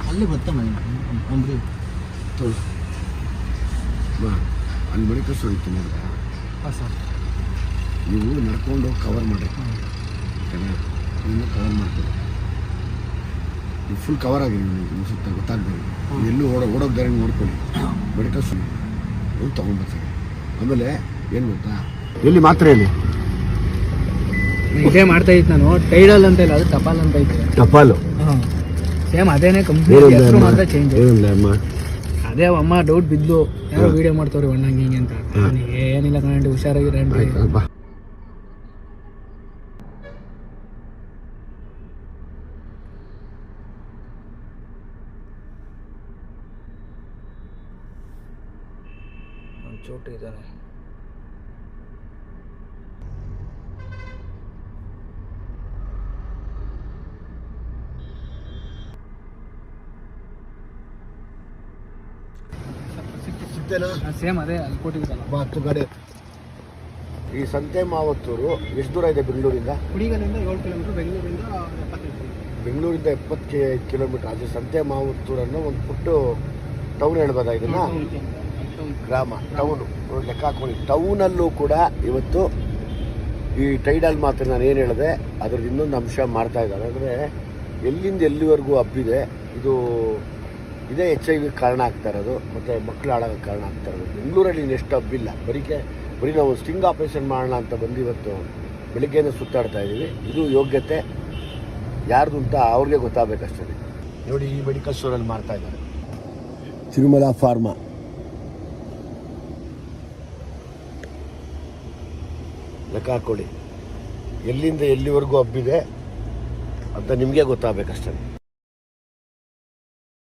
ಅಲ್ಲಿ ಬರ್ತಾನೆ ಅಂಬ್ರಿ ತೊಳು ಅಲ್ಲಿ ಮೆಡಿಕಲ್ ಸ್ಟೋರ್ ಇತ್ತು ನೋಡಿದ್ರೆ ಹಾಂ ಸರ್ ನೀವು ನಡ್ಕೊಂಡು ಕವರ್ ಮಾಡಿ ಕವರ್ ಮಾಡ್ತೀವಿ ನೀವು ಫುಲ್ ಕವರ್ ಆಗಿರಿ ನೀವು ಸುತ್ತ ಗೊತ್ತಾಗ್ಬೇಕು ಎಲ್ಲೂ ಓಡೋಗಿ ದಾರಿ ನೋಡ್ಕೊಳ್ಳಿ ಮೆಡಿಕಲ್ ಸ್ಟೋರ್ ಹೋಗಿ ತೊಗೊಂಡ್ಬರ್ತಾರೆ ಆಮೇಲೆ ಏನು ಗೊತ್ತಾ ಎಲ್ಲಿ ಮಾತ್ರ ಹೇಳಿ ಇದೇ ಮಾಡ್ತಾ ಇತ್ತು ನಾನು ಟೈಡಲ್ ಅಂತ ಇಲ್ಲ ಅದು ಟಪಾಲ್ ಅಂತ ಇತ್ತು ಟಪಾಲು ಸೇಮ್ ಅದೇನೇ ಕಂಪ್ನಿ ಹೆಸರು ಮಾತ್ರ ಚೇಂಜ್ ಅದೇ ಅಮ್ಮ ಡೌಟ್ ಬಿದ್ದು ಯಾರೋ ವಿಡಿಯೋ ಮಾಡ್ತವ್ರಿ ಅಣ್ಣ ಹಿಂಗೆ ಅಂತ ಏನಿಲ್ಲ ಕಣಂಡಿ ಹುಷಾರಾಗಿರಂడి ಚೋಟು ಇದ್ದಾನೆ ಸೇಮ್ ಅದೇ ಅಲ್ಲಿ ಕೊಟ್ಟಿದ್ದಲ್ಲ 10 ಗಾಡಿ. ಈ ಸಂತೆ ಮಾವತ್ತೂರು ಎಷ್ಟು ದೂರ ಇದೆ ಬೆಂಗಳೂರಿಂದ? ಕುಡಿಗಲಿಂದ 7 ಕಿಲೋಮೀಟರ್, ಬೆಂಗಳೂರಿಂದ 70 ಕಿಲೋಮೀಟರ್. ಅದು ಸಂತೆ ಮಾವತ್ತೂರನ್ನು ಒಂದು ಪುಟ್ಟ ಟೌನ್ ಹೇಳ್ಬೋದಾ ಇದನ್ನ? ಗ್ರಾಮ ಟೌನು ಲೆಕ್ಕ ಹಾಕೊಳ್ಳಿ. ಟೌನಲ್ಲೂ ಕೂಡ ಇವತ್ತು ಈ ಟೈಡಲ್ ಮಾತ್ರ ನಾನು ಏನು ಹೇಳಿದೆ ಅದ್ರದ್ದು ಇನ್ನೊಂದು ಅಂಶ ಮಾಡ್ತಾ ಇದ್ದಾರೆ. ಅಂದರೆ ಎಲ್ಲಿಂದ ಎಲ್ಲಿವರೆಗೂ ಹಬ್ಬಿದೆ ಇದು ಇದೇ HIV ಕಾರಣ ಆಗ್ತಾ ಇರೋದು ಮತ್ತು ಮಕ್ಕಳು ಹಾಳಾಗೋಕ್ಕೆ ಕಾರಣ ಆಗ್ತಾ ಇರೋದು. ಬೆಂಗಳೂರಲ್ಲಿ ಎಷ್ಟು ಹಬ್ಬಿಲ್ಲ, ಬರೀ ನಾವು ಸ್ಟಿಂಗ್ ಆಪರೇಷನ್ ಮಾಡೋಣ ಅಂತ ಬಂದು ಇವತ್ತು ಬೆಳಗ್ಗೆಯಿಂದ ಸುತ್ತಾಡ್ತಾ ಇದ್ದೀವಿ. ಇದು ಯೋಗ್ಯತೆ ಯಾರ್ದು ಅಂತ ಅವ್ರಿಗೆ ಗೊತ್ತಾಗಬೇಕಷ್ಟೇ. ನೋಡಿ ಈ ಮೆಡಿಕಲ್ ಸ್ಟೋರಲ್ಲಿ ಮಾಡ್ತಾ ಇದ್ದಾರೆ ತಿರುಮಲ ಫಾರ್ಮಾ. ಲೆಕ್ಕ ಹಾಕ್ಕೊಳ್ಳಿ ಎಲ್ಲಿಂದ ಎಲ್ಲಿವರೆಗೂ ಹಬ್ಬಿದೆ ಅಂತ ನಿಮಗೆ ಗೊತ್ತಾಗಬೇಕಷ್ಟೇ.